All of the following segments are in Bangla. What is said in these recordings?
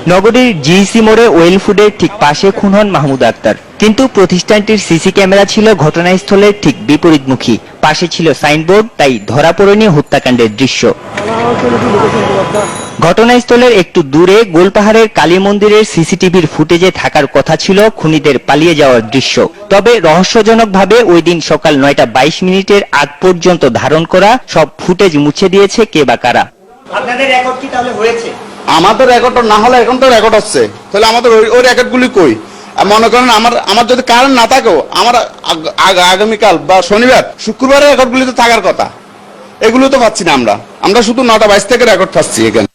নগরীর জিইসি মোড়ে ওয়েল ফুডের ঠিক পাশে খুন হন মাহমুদ আক্তার। কিন্তু প্রতিষ্ঠানটির সিসি ক্যামেরা ছিল ঘটনাস্থলের ঠিক বিপরীতমুখী। পাশে ছিল সাইনবোর্ড, তাই ধরা পড়েনি হত্যাকাণ্ডের দৃশ্য। ঘটনাস্থলের একটু দূরে গোলপাহাড়ের কালী মন্দিরের সিসিটিভির ফুটেজে থাকার কথা ছিল খুনিদের পালিয়ে যাওয়ার দৃশ্য। তবে রহস্যজনকভাবে ওই দিন সকাল 9:22 আগ পর্যন্ত ধারণ করা সব ফুটেজ মুছে দিয়েছে কে বা কারা। আপনাদের রেকর্ড কি তাহলে হয়েছে? আমাদের রেকর্ড না হলে এখন তো রেকর্ড হচ্ছে, তাহলে আমাদের ওই রেকর্ডগুলি কই? মনে করেন আমার যদি কারেন্ট না থাকেও আমার আগামীকাল বা শনিবার শুক্রবারের রেকর্ডগুলি তো থাকার কথা, এগুলো তো পাচ্ছি না। আমরা শুধু 9:22 থেকে রেকর্ড পাচ্ছি। এখানে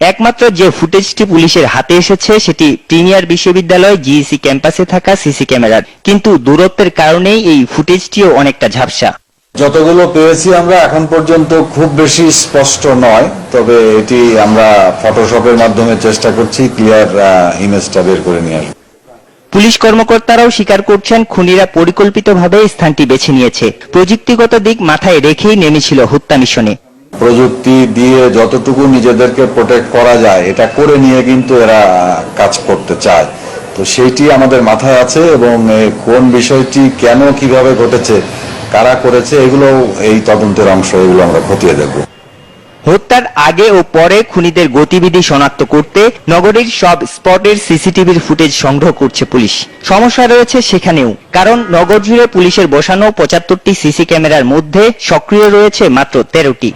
একমাত্র যে ফুটেজটি পুলিশের হাতে এসেছে সেটি প্রিমিয়ার বিশ্ববিদ্যালয় জিইসি ক্যাম্পাসে থাকা সিসি ক্যামেরার। কিন্তু দূরত্বের কারণেই এই ফুটেজটিও অনেকটা ঝাপসা। যতগুলো পেয়েছি আমরা এখন পর্যন্ত খুব বেশি স্পষ্ট নয়, তবে এটি আমরা ফটোশপের মাধ্যমে চেষ্টা করছি ক্লিয়ার ইমেজটা বের করে নিয়ে আসবো। পুলিশ কর্মকর্তারাও স্বীকার করছেন খুনিরা পরিকল্পিতভাবে স্থানটি বেছে নিয়েছে। প্রযুক্তিগত দিক মাথায় রেখেই নেমেছিল হত্যা মিশনে। প্রযুক্তি দিয়ে যতটুকু নিজেদেরকে প্রোটেক্ট করা যায় এটা করে নিয়ে কিন্তু এরা কাজ করতে চায়, তো সেইটি আমাদের মাথায় আছে এবং কোন বিষয়টি কেন কিভাবে ঘটেছে, কারা করেছে, এগুলো এই তদন্তের অংশ, এগুলো আমরা খতিয়ে দেখব। হত্যার আগে ও পরে খুনিদের গতিবিধি শনাক্ত করতে নগরীর সব স্পটের সিসিটিভির ফুটেজ সংগ্রহ করছে পুলিশ। সমস্যা রয়েছে সেখানেও, কারণ নগর জুড়ে পুলিশের বসানো 75টি সিসি ক্যামেরার মধ্যে সক্রিয় রয়েছে মাত্র 13টি।